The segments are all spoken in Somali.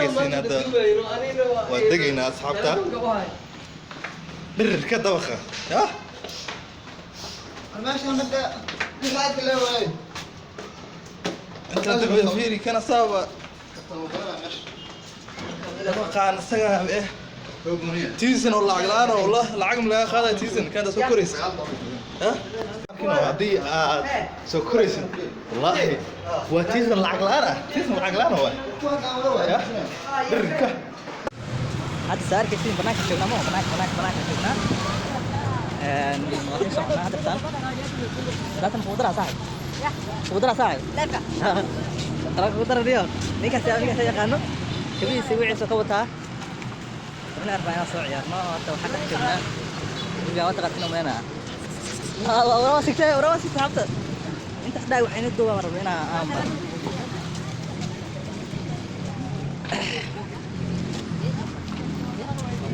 arkaysiin hadda waa degaynaa asxaabta dhirirka dabaqa yah inta dambe fiiri kana saaba dabaqaan isaga eh تيزن ولا عقلانة والله العقم لا خذها تيزن كانت سكريس ها هذه سكريس والله وتيزن العقلانة تيزن العقلانة هو يا بركة هذا صار كثير بناك شفنا مو بناك شفنا نوصل شفنا هذا بتاعنا لا تنفودرها صاحب فودرها صاحب لا ترى فودرها اليوم نيجي سيا كانوا كبير سوي عيسى كوتها احنا 40 صاع ما حتى حكمنا يا وتقت انه منا وراسك تعبت انت خداي وحين الدوا ربنا امر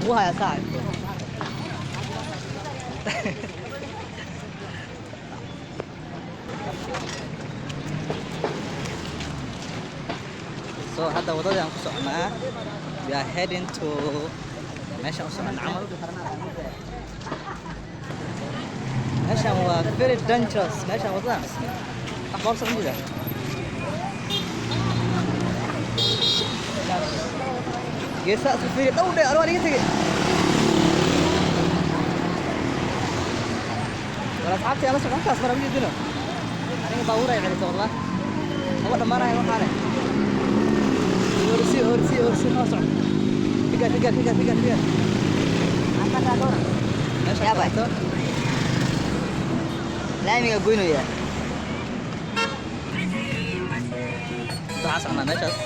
ابوها يا سعد so هذا وضعي aan ku soconaa we are heading to meesha u socon camal meeshan waa very dangerous meeshan wadada wax soo jira geesa si fiir dhowdhe arwaa iga tagay wala asxaabtii ama soconkaas mara mid dino aniga baabuur ay celisay wallah ma dhamaanayo waxaane orsi ma socon tiga anta raadona meesha ya baato laamiga goyno ya taasana meeshaas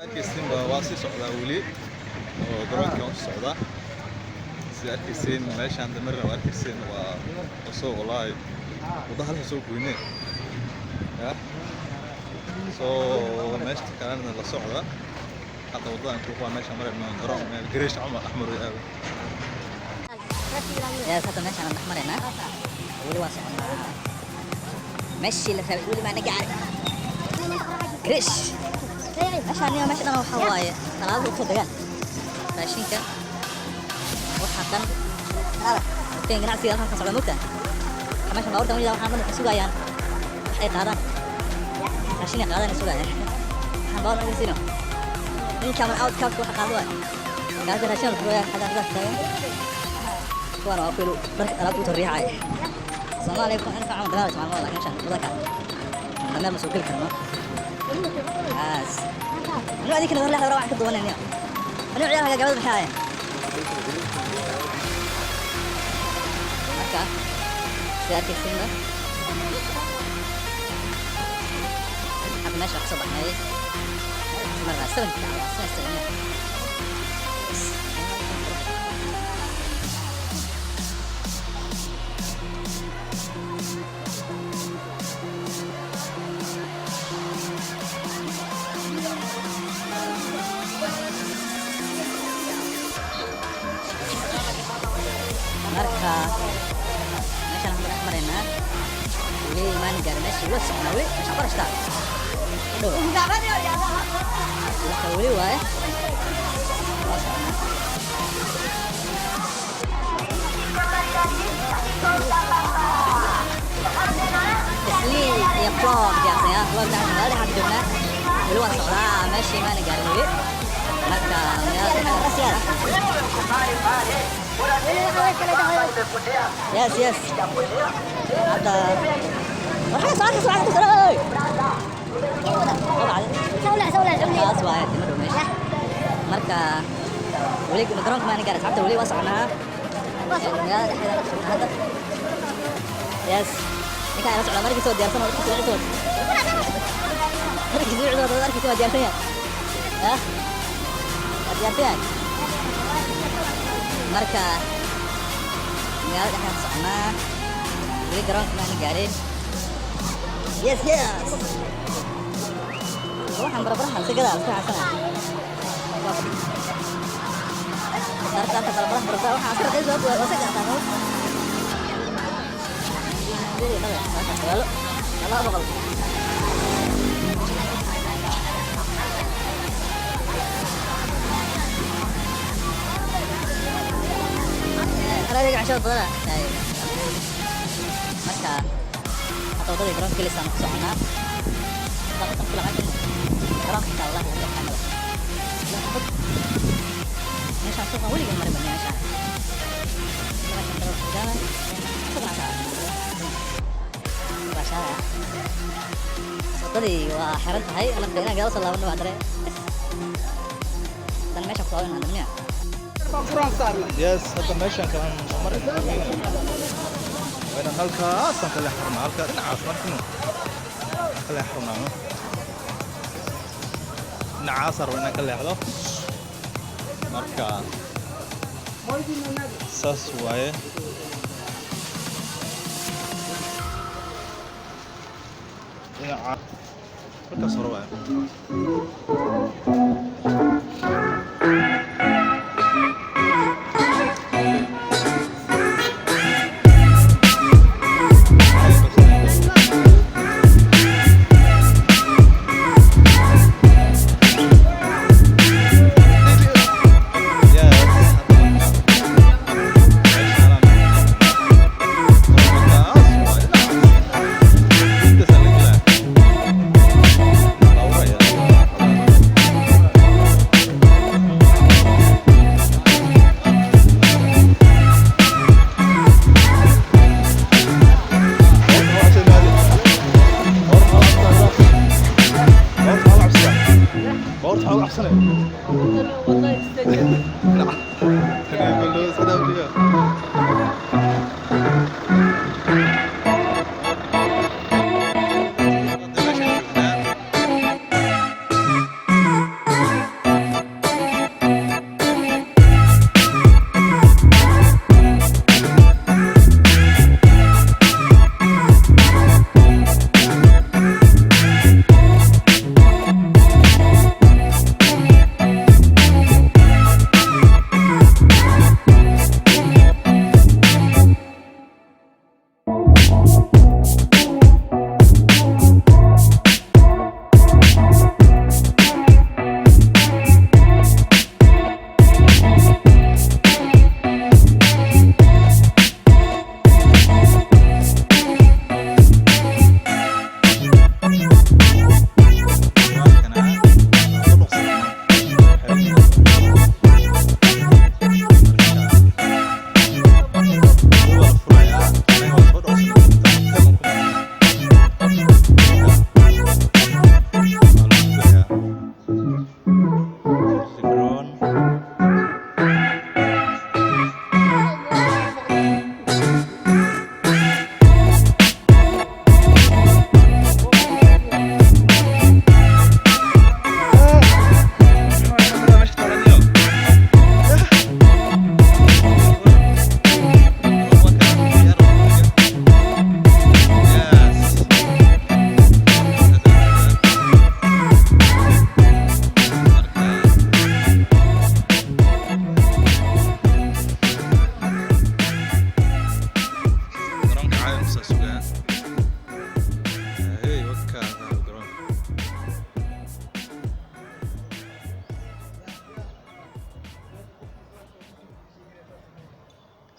arkaysiin waa sii socdaa weli oo garoonka u socda si arkaysiin meeshaan damarna waa arkaysiin waa soo walaay wada halka soo goynay ya soo meeshta kalena la socda hadda wadadan ku waa meesha marayna garoon meel gareesh ama ahmar iyo aabe يا ساتر ماشي انا محمرنا ولي واسع ماشي اللي ولي ما نقع كريش عشان يوم ماشي انا وحوايه ثلاثه وصدقان ماشيين كان وحقا لا كان قاعد في الخمسه على مكه ماشي ما ورده waxaan ka sugaayaan waxay qaadaan raashin ay qaadaan sugaayaan waxaan baa laga siino in kama out ka wax qaado gaar raashin wuxuu yahay hada dadka وانا اقول لك انا كنت الريحه السلام عليكم انا فاهم دلوقتي مع الله عشان مذاكره انا مسؤول كلمه بس انا هذيك اللي راح اروح كده وانا اليوم انا عيالها قاعد بحاجه مكه سيارتي السنه حق ماشي صباح هاي مره سنه marka meeshan aan marayna weli ma gaar meesha la socnaa weli meesha barashta marka weli waay isli ya vlog biasanya vlog dah tinggal di hidupnya weli waa socdaa meesha ma gaar weli marka ya yes هذا راح صار ترى خلاص واحد ماشي marka weli garoonka ma gaar sabta weli wasacnaa hada yes ninka ay socda markii soo diyaarsan oo soo socda markii soo socda markii soo diyaarsan ha diyaarsan marka meel dhaxan socnaa weli garoonka ma gaarin yes waxaan barbarahan si gadaal ka xasana marka ta barbarahan barba waxaan asar qayb soo waa saga taano dili naga halo halo xashad badan ay marka hada wadada garoonka kale saan ku soconaa dadka kala qaadan garoonka inta Allah laga xamalo meeshaan suuqa weliga maray meeshaan meeshaan garoonka jaalan suuqa bashara wadadii waa xiran tahay ana deena gaal soo laabano waa dareen dan meesha ku socdaan adamniya yes hada meeshaan kalan marin وين هالكا أصلاً كله حرنا هالكا نعاس مركنو كله حرنا نعاصر وين كله حلو مركا ساس واي نعاس مركا صروة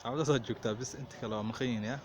عاوز أجوك بس أنت كلام مخين يا